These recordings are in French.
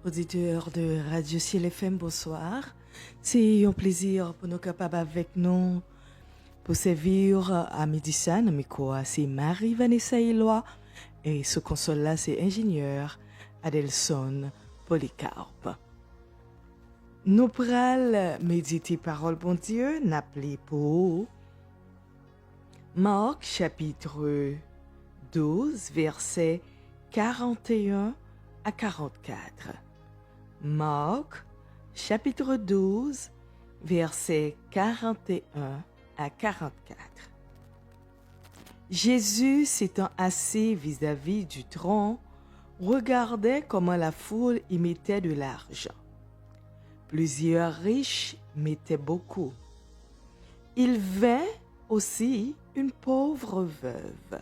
auditeurs de Radio Ciel FM, bonsoir. C'est un plaisir pour nous capables avec nous pour servir à Médicin. Miko, c'est Marie-Vanessa Éloi et ce console-là, c'est ingénieur Adelson Polycarpe. Nous pral méditer parole bon Dieu, n'appelez pour Marc chapitre 12, versets 41 à 44. Marc chapitre 12, versets 41 à 44. Jésus, s'étant assis vis-à-vis du tronc, regardait comment la foule y mettait de l'argent. Plusieurs riches mettaient beaucoup. Il vint aussi une pauvre veuve.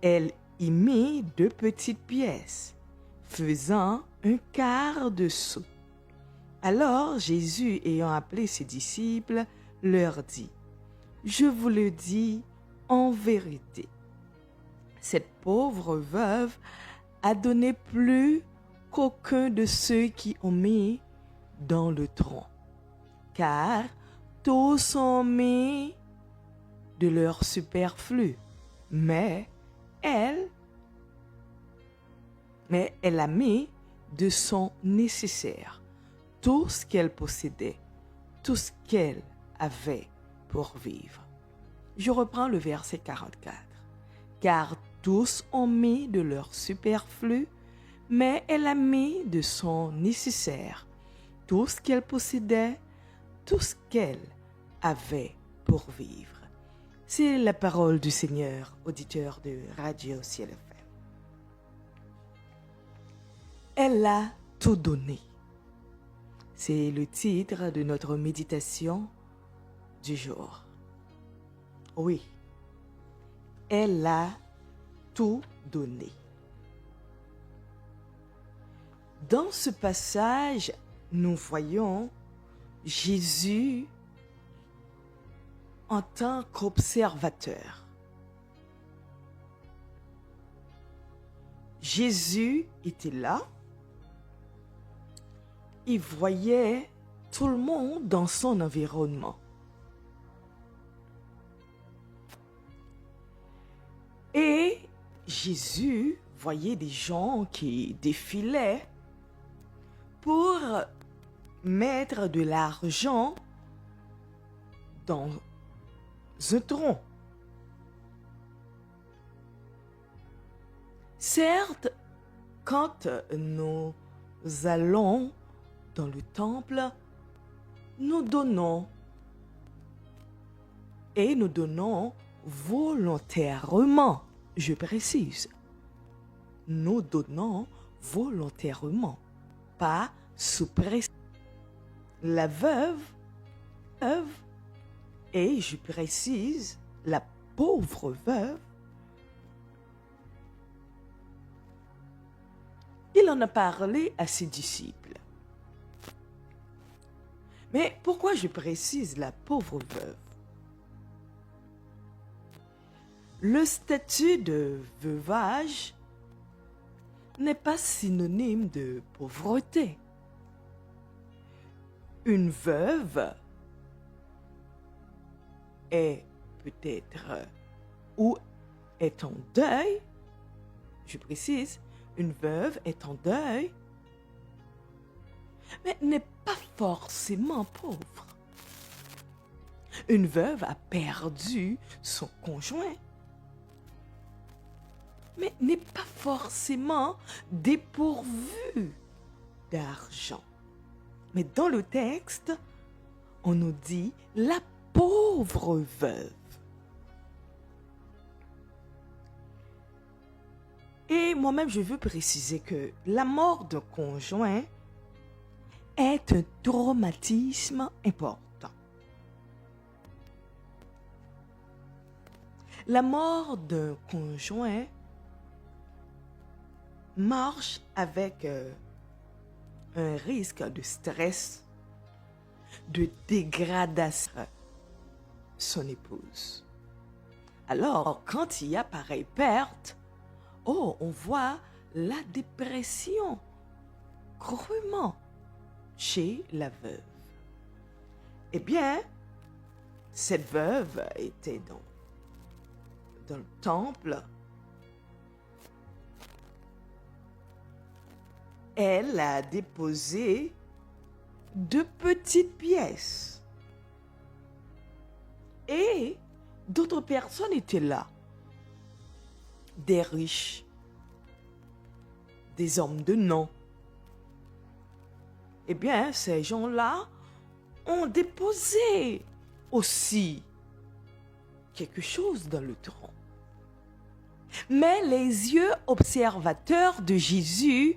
Elle y mit 2 petites pièces, faisant un quart de sou. Alors Jésus, ayant appelé ses disciples, leur dit, « Je vous le dis en vérité, cette pauvre veuve a donné plus qu'aucun de ceux qui ont mis dans le tronc, car tous ont mis de leur superflu, mais elle a mis de son nécessaire, tout ce qu'elle possédait, tout ce qu'elle avait pour vivre. » Je reprends le verset 44. « Car tous ont mis de leur superflu, mais elle a mis de son nécessaire, tout ce qu'elle possédait, tout ce qu'elle avait pour vivre. » C'est la parole du Seigneur, auditeur de Radio Ciel FM. Elle a tout donné. C'est le titre de notre méditation du jour. Oui, elle a tout donné. Dans ce passage, nous voyons Jésus en tant qu'observateur. Jésus était là. Il voyait tout le monde dans son environnement. Et Jésus voyait des gens qui défilaient pour mettre de l'argent dans un tronc. Certes, quand nous allons dans le temple, nous donnons. Et nous donnons volontairement, je précise. Nous donnons volontairement, pas sous pression. La veuve, et je précise, la pauvre veuve, il en a parlé à ses disciples. Mais pourquoi je précise la pauvre veuve? Le statut de veuvage n'est pas synonyme de pauvreté. Une veuve est peut-être ou est en deuil, je précise, une veuve est en deuil, mais n'est pas forcément pauvre. Une veuve a perdu son conjoint, mais n'est pas forcément dépourvue d'argent. Mais dans le texte, on nous dit la pauvre veuve. Et moi-même, je veux préciser que la mort d'un conjoint est un traumatisme important. La mort d'un conjoint marche avec un risque de stress, de dégradation de son épouse. Alors, quand il y a pareille perte, on voit la dépression crûment chez la veuve. Eh bien, cette veuve était dans le temple. Elle a déposé 2 petites pièces. Et d'autres personnes étaient là. Des riches, des hommes de nom. Eh bien, ces gens-là ont déposé aussi quelque chose dans le tronc. Mais les yeux observateurs de Jésus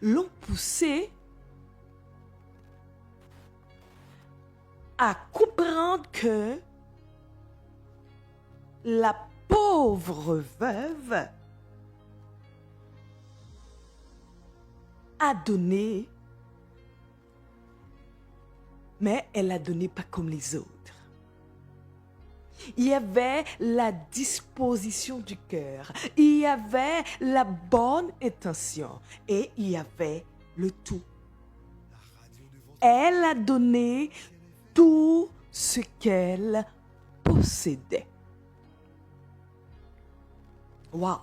l'ont poussé à comprendre que la pauvre veuve a donné, mais elle a donné pas comme les autres. Il y avait la disposition du cœur, il y avait la bonne intention et il y avait le tout. Elle a donné tout ce qu'elle possédait. Wow!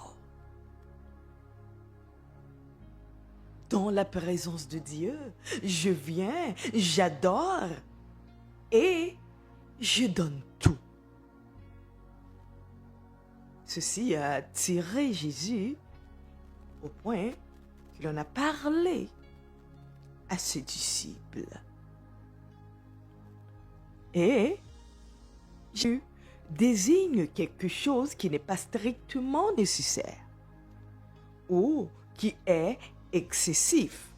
Dans la présence de Dieu, je viens, j'adore et je donne tout. Ceci a attiré Jésus au point qu'il en a parlé à ses disciples. Et Jésus désigne quelque chose qui n'est pas strictement nécessaire ou qui est excessif.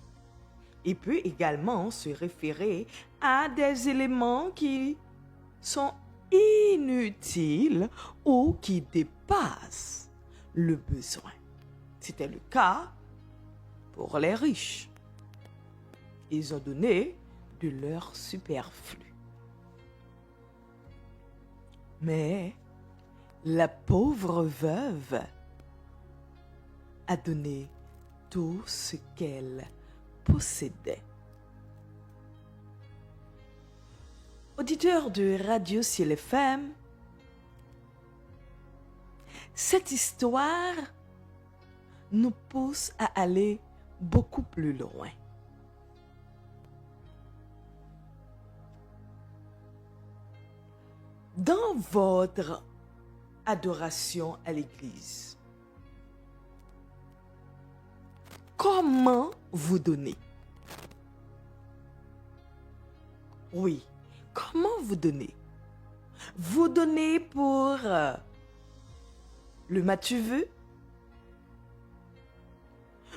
Il peut également se référer à des éléments qui sont inutiles ou qui dépassent le besoin. C'était le cas pour les riches. Ils ont donné de leur superflu. Mais la pauvre veuve a donné tout ce qu'elle possédait. Auditeurs de Radio Ciel FM, cette histoire nous pousse à aller beaucoup plus loin. Dans votre adoration à l'Église, comment vous donnez? Oui, comment vous donnez? Vous donnez pour le match-veux?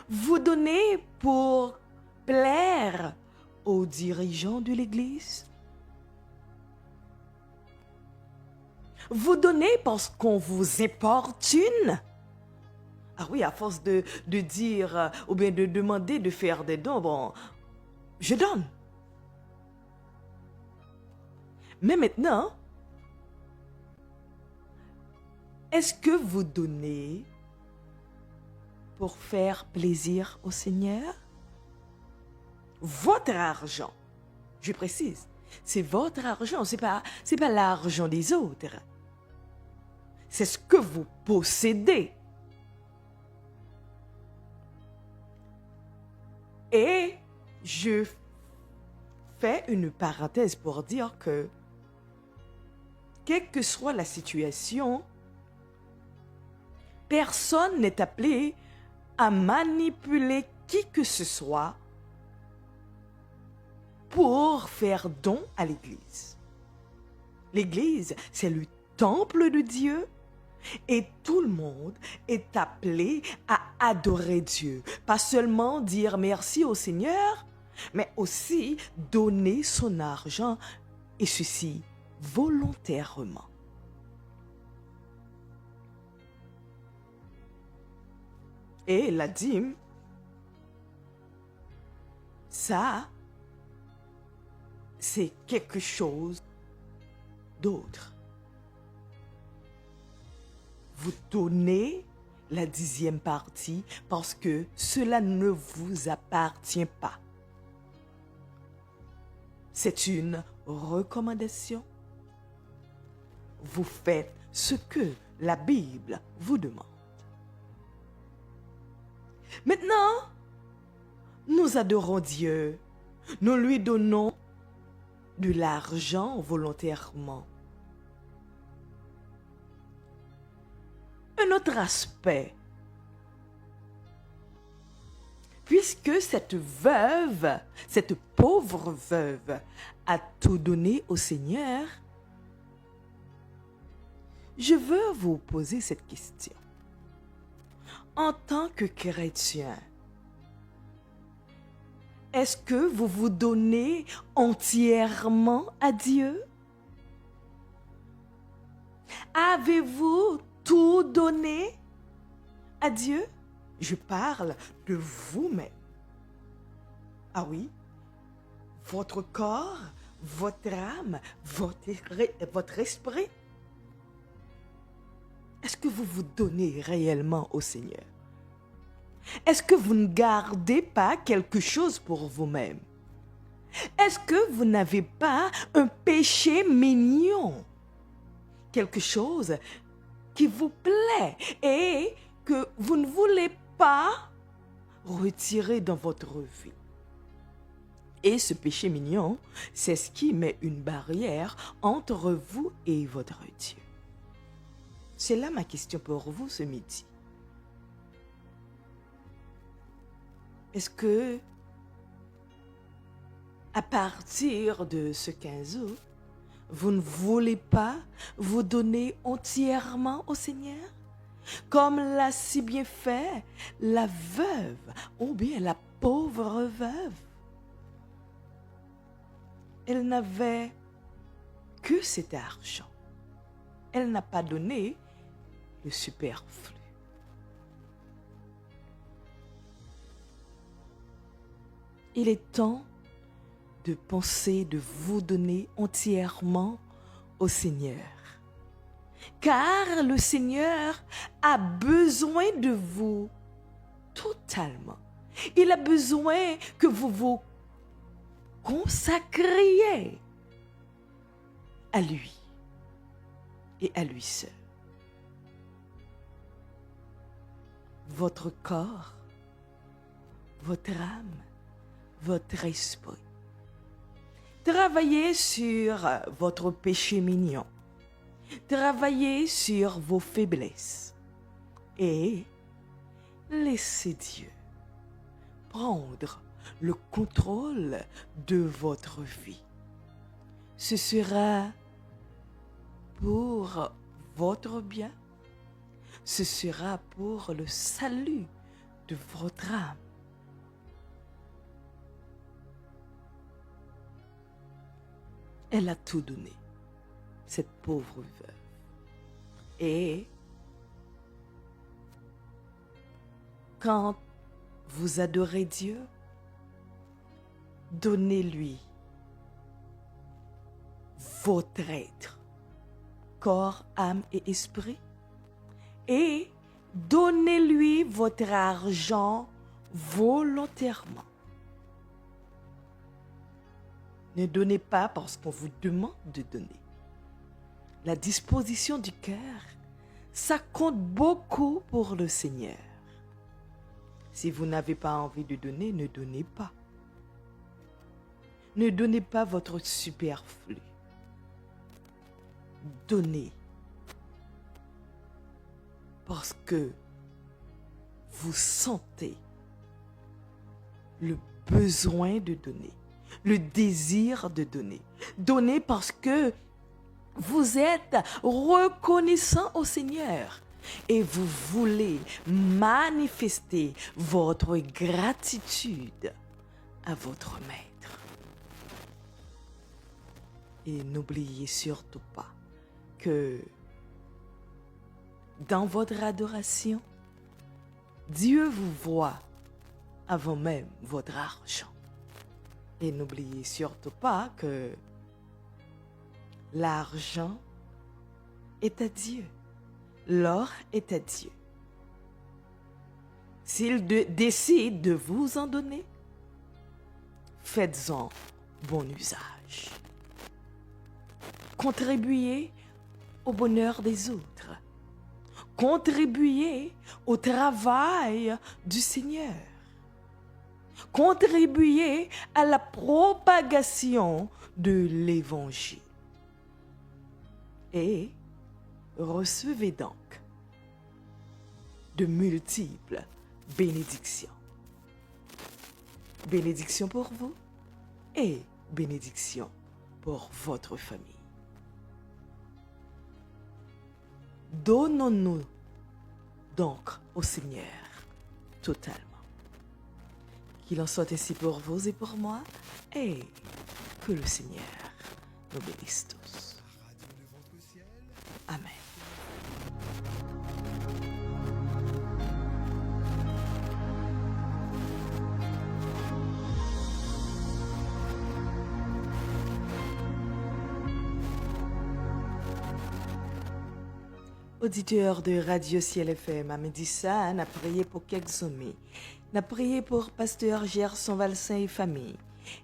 Vous donnez pour plaire aux dirigeants de l'Église? Vous donnez parce qu'on vous importune? Ah oui, à force de dire ou bien de demander de faire des dons, bon, je donne. Mais maintenant, est-ce que vous donnez pour faire plaisir au Seigneur? Votre argent, je précise, c'est votre argent, c'est pas l'argent des autres. C'est ce que vous possédez. Et je fais une parenthèse pour dire que, quelle que soit la situation, personne n'est appelé à manipuler qui que ce soit pour faire don à l'Église. L'Église, c'est le temple de Dieu et tout le monde est appelé à adorer Dieu. Pas seulement dire merci au Seigneur, mais aussi donner son argent et ceci volontairement. Et la dîme, ça, c'est quelque chose d'autre. Vous donnez la 10e partie parce que cela ne vous appartient pas. C'est une recommandation. Vous faites ce que la Bible vous demande. Maintenant, nous adorons Dieu. Nous lui donnons de l'argent volontairement. Un autre aspect, puisque cette veuve, cette pauvre veuve, a tout donné au Seigneur, je veux vous poser cette question. En tant que chrétien, est-ce que vous vous donnez entièrement à Dieu? Avez-vous tout donné à Dieu? Je parle de vous-même. Ah oui, votre corps, votre âme, votre esprit. Est-ce que vous vous donnez réellement au Seigneur? Est-ce que vous ne gardez pas quelque chose pour vous-même? Est-ce que vous n'avez pas un péché mignon? Quelque chose qui vous plaît et que vous ne voulez pas retirer dans votre vie. Et ce péché mignon, c'est ce qui met une barrière entre vous et votre Dieu. C'est là ma question pour vous ce midi. Est-ce que, à partir de ce 15 août, vous ne voulez pas vous donner entièrement au Seigneur? Comme l'a si bien fait la veuve ou bien la pauvre veuve. Elle n'avait que cet argent. Elle n'a pas donné le superflu. Il est temps de penser, de vous donner entièrement au Seigneur. Car le Seigneur a besoin de vous totalement. Il a besoin que vous vous consacriez à lui et à lui seul. Votre corps, votre âme, votre esprit. Travaillez sur votre péché mignon. Travaillez sur vos faiblesses. Et laissez Dieu prendre le contrôle de votre vie. Ce sera pour votre bien. Ce sera pour le salut de votre âme. Elle a tout donné, cette pauvre veuve. Et quand vous adorez Dieu, donnez-lui votre être, corps, âme et esprit. Et donnez-lui votre argent volontairement. Ne donnez pas parce qu'on vous demande de donner. La disposition du cœur, ça compte beaucoup pour le Seigneur. Si vous n'avez pas envie de donner, ne donnez pas. Ne donnez pas votre superflu. Donnez. Parce que vous sentez le besoin de donner, le désir de donner. Donnez parce que vous êtes reconnaissant au Seigneur et vous voulez manifester votre gratitude à votre Maître. Et n'oubliez surtout pas que dans votre adoration, Dieu vous voit avant même votre argent. Et n'oubliez surtout pas que l'argent est à Dieu, l'or est à Dieu. S'il décide de vous en donner, faites-en bon usage. Contribuez au bonheur des autres. Contribuez au travail du Seigneur. Contribuez à la propagation de l'Évangile. Et recevez donc de multiples bénédictions. Bénédictions pour vous et bénédictions pour votre famille. Donnons-nous donc au Seigneur totalement. Qu'il en soit ainsi pour vous et pour moi, et que le Seigneur nous bénisse tous. Amen. Auditeur de Radio Ciel FM, à midi ça, n'a prié pour quelques amis. N'a prié pour Pasteur Gerson Valsin et famille.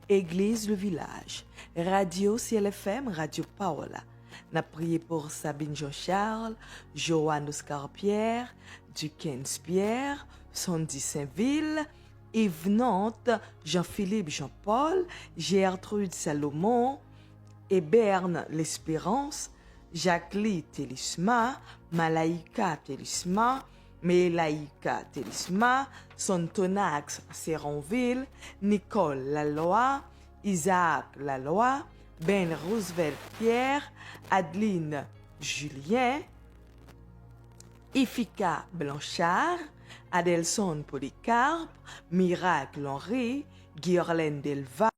Église Le Village. Radio Ciel FM, Radio Paola. N'a prié pour Sabine Jean-Charles, Joanne Oscar Pierre, Duquesne Pierre, Sandy Saint-Ville, Yves Nantes, Jean-Philippe Jean-Paul, Gertrude Salomon, Héberne l'Espérance, Jacqueline Télisma, Malaïka Télisma, Mélaïka Télisma, Sontonax Séronville, Nicole Laloy, Isaac Laloy, Ben Roosevelt Pierre, Adeline Julien, Ifika Blanchard, Adelson Polycarpe, Miracle Henri, Guirlaine Delva,